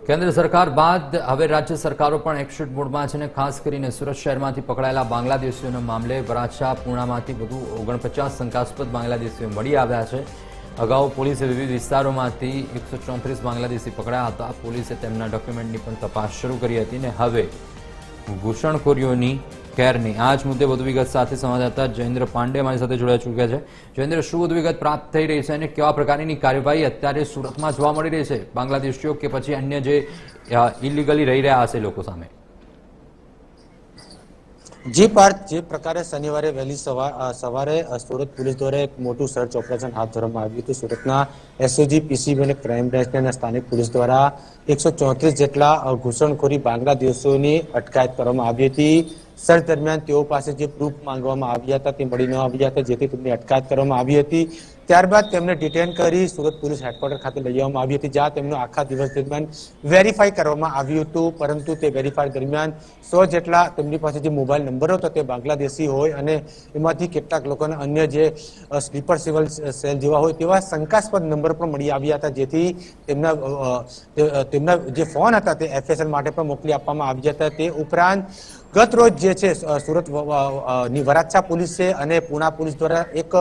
કેન્દ્ર સરકાર બાદ હવે રાજ્ય સરકારો પણ એક્શન મોડમાં છે અને ખાસ કરીને સુરત શહેરમાંથી પકડાયેલા બાંગ્લાદેશીઓના મામલે વરાછા પૂર્ણામાંથી વધુ 49 શંકાસ્પદ બાંગ્લાદેશીઓ મળી આવ્યા છે। અગાઉ પોલીસે વિવિધ વિસ્તારોમાંથી 134 બાંગ્લાદેશી પકડાયા હતા। પોલીસે તેમના ડોક્યુમેન્ટની પણ તપાસ શરૂ કરી હતી અને હવે ઘૂસણખોરીઓની કેરની આ જ મુદ્દે વધુ વિગત સાથે સંવાદદાતા જયેન્દ્ર પાંડે અમારી સાથે જોડાઈ ચૂક્યા છે। જયેન્દ્ર, શું વધુ વિગત પ્રાપ્ત થઈ રહી છે અને કેવા પ્રકારની કાર્યવાહી અત્યારે સુરતમાં જોવા મળી રહી છે બાંગ્લાદેશીઓ કે પછી અન્ય જે ઇલીગલી રહી રહ્યા હશે લોકો સામે? जी पार्थ, जे प्रकारे शनिवारे वहेली सवारे सूरत पुलिस द्वारा एक मोटू सर्च ऑपरेशन हाथ धरवामां आव्युं हतुं। सूरतना एसओजी पीसीबी અને क्राइम ब्रांचના સ્થાનિક પોલીસ દ્વારા 134 જેટલા ઘૂસણખોરી બાંગ્લાદેશીઓની અટકાયત કરવામાં આવી હતી। સર્ચ દરમિયાન તેઓ પાસે જે પ્રૂફ માંગવામાં આવ્યા હતા તે મળી ન આવ્યા હતા, જેથી તેમની અટકાયત કરવામાં આવી હતી। ત્યારબાદ તેમને ડિટેન કરી સુરત પોલીસ હેડક્વાર્ટર ખાતે લઈ જવામાં આવી હતી, જ્યાં તેમનો આખા દિવસ દરમિયાન વેરીફાઈ કરવામાં આવ્યું હતું। પરંતુ તે વેરીફાઈ દરમિયાન 100 જેટલા તેમની પાસે જે મોબાઈલ નંબરો હતા તે બાંગ્લાદેશી હોય અને એમાંથી કેટલાક લોકોને અન્ય જે સ્લીપર સેલ જેવા હોય તેવા શંકાસ્પદ નંબર પણ મળી આવ્યા હતા, જેથી તેમના જે ફોન હતા તે એફએસએલ માટે પણ મોકલી આપવામાં આવ્યા હતા। તે ઉપરાંત ગત રોજ જે છે સુરત ની વરાછા પોલીસે અને પૂણા પોલીસ દ્વારા એક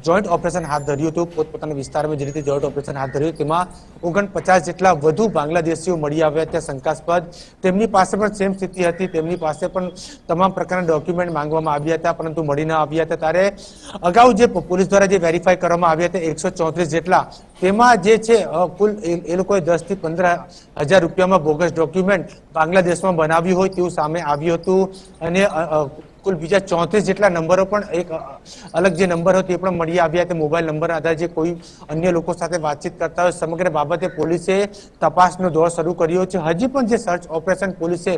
જોઈન્ટ ઓપરેશન હાથ ધર્યું હતું। પોતપોતાના વિસ્તારમાં જે રીતે જોઈન્ટ ઓપરેશન હાથ ધર્યું તેમાં 49 જેટલા વધુ બાંગ્લાદેશીઓ મળી આવ્યા હતા શંકાસ્પદ। તેમની પાસે પણ સેમ સ્થિતિ હતી, તેમની પાસે પણ તમામ પ્રકારના ડોક્યુમેન્ટ માંગવામાં આવ્યા હતા, પરંતુ મળી ન આવ્યા હતા। ત્યારે અગાઉ જે પોલીસ દ્વારા જે વેરીફાઈ કરવામાં આવ્યા હતા 134 જેટલા, તેમાં જે છે કુલ એ લોકોએ 10 થી 15,000 રૂપિયામાં બોગસ ડોક્યુમેન્ટ બાંગ્લાદેશમાં બનાવ્યું હોય તેવું સામે આવ્યું હતું। અને કુલ બીજા 34 જેટલા નંબરો પણ એક અલગ જે નંબર હતો તે પણ મળી આવ્યા હતા। મોબાઈલ નંબર આધારે જે કોઈ અન્ય લોકો સાથે વાતચીત કરતા હોય, સમગ્ર બાબતે પોલીસે તપાસનો દોર શરૂ કર્યો છે। હજી પણ જે સર્ચ ઓપરેશન પોલીસે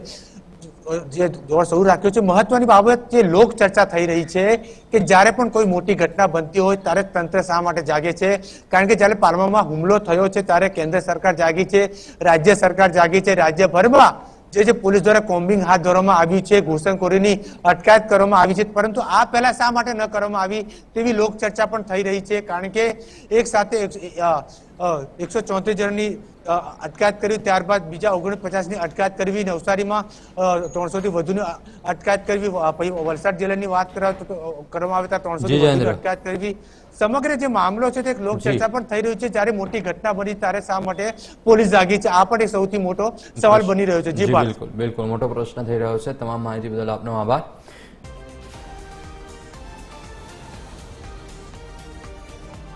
જે દોર શરૂ રાખ્યો છે, મહત્વની બાબત જે લોક ચર્ચા થઈ રહી છે કે જ્યારે પણ કોઈ મોટી ઘટના બનતી હોય ત્યારે તંત્ર શા માટે જાગે છે? કારણ કે જ્યારે પાલમામાં હુમલો થયો છે ત્યારે કેન્દ્ર સરકાર જાગી છે, રાજ્ય સરકાર જાગી છે, રાજ્યભરમાં જે પોલીસ દ્વારા કોમ્બિંગ હાથ ધરવામાં આવ્યું છે, ઘૂસણખોરીની અટકાયત કરવામાં આવી છે, પરંતુ આ પહેલા શા માટે ન કરવામાં આવી તેવી લોક ચર્ચા પણ થઈ રહી છે। કારણ કે એક સાથે 134 જણની અટકાયત કરી, ત્યારબાદ બીજા 49 ની અટકાયત કરવી, નવસારીમાં 300 થી વધુની અટકાયત કરવી, વલસાડ જિલ્લાની વાત કરવામાં આવે તો 300 થી વધુની અટકાયત કરવી, સમગ્ર જે મામલો છે તે લોક ચર્ચા પણ થઈ રહ્યું છે। જ્યારે મોટી ઘટના બની ત્યારે શા માટે પોલીસ જાગી છે, આ પણ એક સૌથી મોટો સવાલ બની રહ્યો છે। જી બિલકુલ મોટો પ્રશ્ન થઈ રહ્યો છે। તમામ માહિતી બદલ આપનો આભાર।